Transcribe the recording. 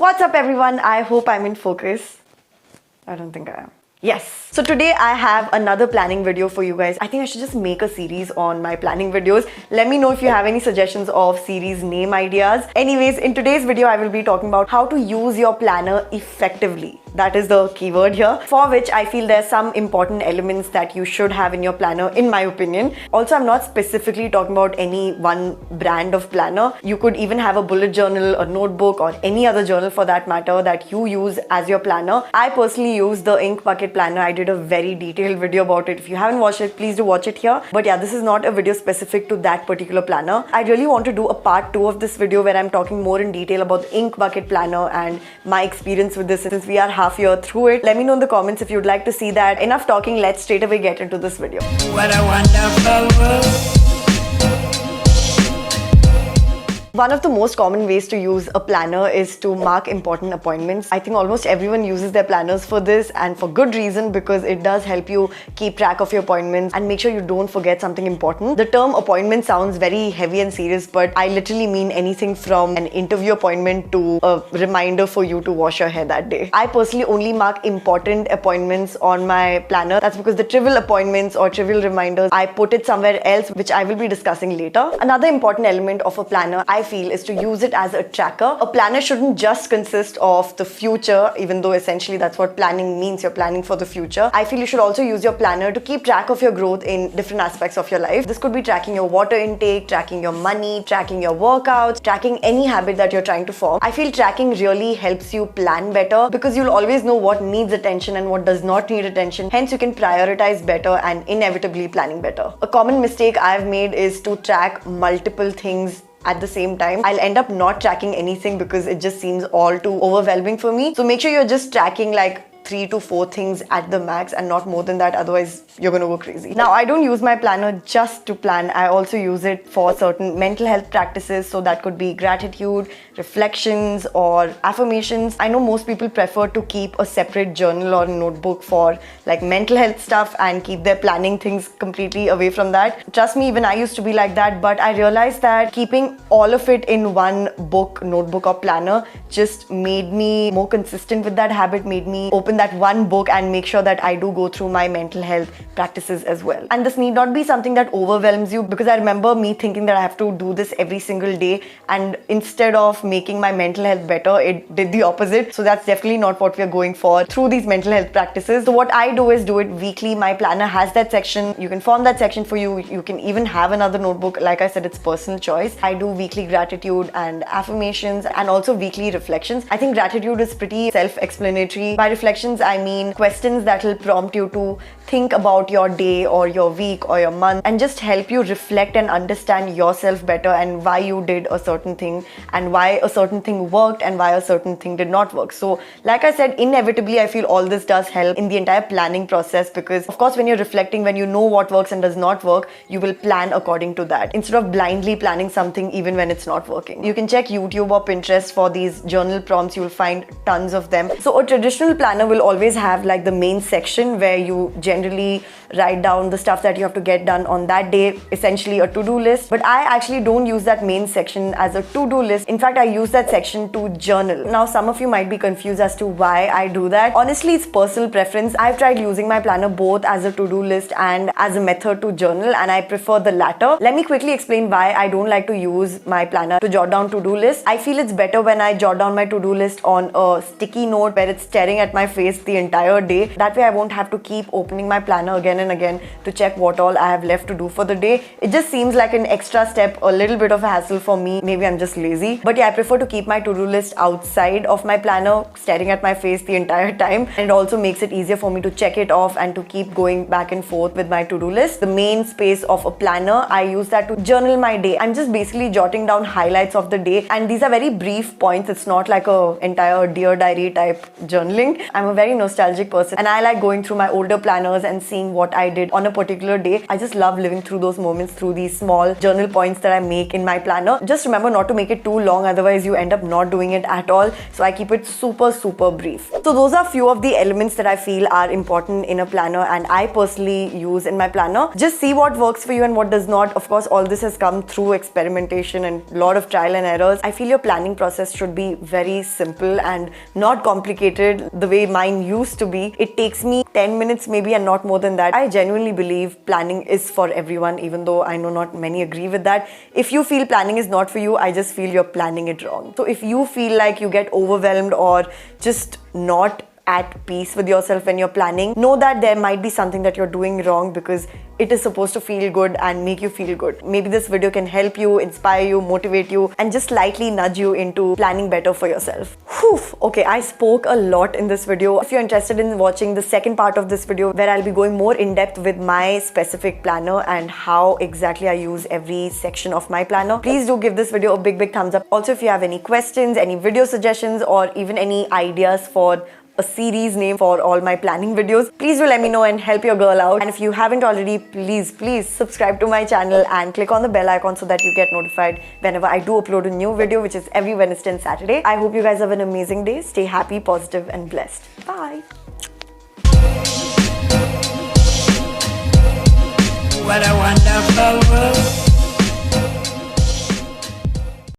What's up everyone? I hope I'm in focus. I don't think I am. Yes. So today I have another planning video for you guys. I think I should just make a series on my planning videos. Let me know if you have any suggestions of series name ideas. Anyways, in today's video I will be talking about how to use your planner effectively. That is the keyword here, for which I feel there's some important elements that you should have in your planner, in my opinion. Also, I'm not specifically talking about any one brand of planner. You could even have a bullet journal, a notebook, or any other journal for that matter that you use as your planner. I personally use the Ink Bucket planner. I did a very detailed video about it. If you haven't watched it, please do watch it here. But yeah, this is not a video specific to that particular planner. I really want to do a part 2 of this video where I'm talking more in detail about the Ink Bucket planner and my experience with this since we are half year through it. Let me know in the comments if you'd like to see that. Enough talking, let's straight away get into this video. What a wonderful world. One of the most common ways to use a planner is to mark important appointments. I think almost everyone uses their planners for this, and for good reason, because it does help you keep track of your appointments and make sure you don't forget something important. The term appointment sounds very heavy and serious, but I literally mean anything from an interview appointment to a reminder for you to wash your hair that day. I personally only mark important appointments on my planner. That's because the trivial appointments or trivial reminders, I put it somewhere else, which I will be discussing later. Another important element of a planner, I feel, is to use it as a tracker. A planner shouldn't just consist of the future, even though essentially that's what planning means. You're planning for the future. I feel you should also use your planner to keep track of your growth in different aspects of your life. This could be tracking your water intake, tracking your money, tracking your workouts, tracking any habit that you're trying to form. I feel tracking really helps you plan better because you'll always know what needs attention and what does not need attention. Hence, you can prioritize better and inevitably planning better. A common mistake I've made is to track multiple things at the same time. I'll end up not tracking anything because it just seems all too overwhelming for me. So make sure you're just tracking like 3 to 4 things at the max and not more than that, otherwise you're gonna go crazy. Now, I don't use my planner just to plan. I also use it for certain mental health practices. So that could be gratitude, reflections, or affirmations. I know most people prefer to keep a separate journal or notebook for like mental health stuff and keep their planning things completely away from that. Trust me, even I used to be like that, but I realized that keeping all of it in one book, notebook, or planner just made me more consistent with that habit, made me open that one book and make sure that I do go through my mental health practices as well. And this need not be something that overwhelms you, because I remember me thinking that I have to do this every single day, and instead of making my mental health better, it did the opposite. So that's definitely not what we're going for through these mental health practices. So what I do is do it weekly. My planner has that section. You can form that section for you. You can even have another notebook. Like I said, it's personal choice. I do weekly gratitude and affirmations and also weekly reflections. I think gratitude is pretty self-explanatory. By reflections, I mean questions that will prompt you to think about your day or your week or your month and just help you reflect and understand yourself better and why you did a certain thing and why a certain thing worked and why a certain thing did not work. So like I said, inevitably I feel all this does help in the entire planning process, because of course when you're reflecting, when you know what works and does not work, you will plan according to that instead of blindly planning something even when it's not working. You can check YouTube or Pinterest for these journal prompts. You'll find tons of them. So a traditional planner will always have like the main section where you generally write down the stuff that you have to get done on that day, essentially a to-do list. But I actually don't use that main section as a to-do list. In fact, I use that section to journal. Now, some of you might be confused as to why I do that. Honestly, it's personal preference. I've tried using my planner both as a to-do list and as a method to journal, and I prefer the latter. Let me quickly explain why I don't like to use my planner to jot down to-do lists. I feel it's better when I jot down my to-do list on a sticky note where it's staring at my face the entire day. That way I won't have to keep opening my planner again and again to check what all I have left to do for the day. It just seems like an extra step, a little bit of a hassle for me. Maybe I'm just lazy. But yeah, I prefer to keep my to-do list outside of my planner, staring at my face the entire time. And it also makes it easier for me to check it off and to keep going back and forth with my to-do list. The main space of a planner, I use that to journal my day. I'm just basically jotting down highlights of the day. And these are very brief points. It's not like a entire Dear Diary type journaling. I'm a very nostalgic person and I like going through my older planners and seeing what what I did on a particular day. I just love living through those moments through these small journal points that I make in my planner. Just remember not to make it too long, otherwise you end up not doing it at all. So I keep it super brief. So those are few of the elements that I feel are important in a planner and I personally use in my planner. Just see what works for you and what does not. Of course, all this has come through experimentation and a lot of trial and errors. I feel your planning process should be very simple and not complicated the way mine used to be. It takes me 10 minutes maybe and not more than that. I genuinely believe planning is for everyone, even though I know not many agree with that. If you feel planning is not for you, I just feel you're planning it wrong. So if you feel like you get overwhelmed or just not at peace with yourself when you're planning, know that there might be something that you're doing wrong because it is supposed to feel good and make you feel good. Maybe this video can help you, inspire you, motivate you, and just slightly nudge you into planning better for yourself. Whew. Okay, I spoke a lot in this video. If you're interested in watching the second part of this video where I'll be going more in depth with my specific planner and how exactly I use every section of my planner, please do give this video a big thumbs up. Also, if you have any questions, any video suggestions, or even any ideas for a series name for all my planning videos, please do let me know and help your girl out. And if you haven't already, please subscribe to my channel and click on the bell icon so that you get notified whenever I do upload a new video, which is every Wednesday and Saturday. I hope you guys have an amazing day. Stay happy, positive, and blessed. Bye. What a wonderful world.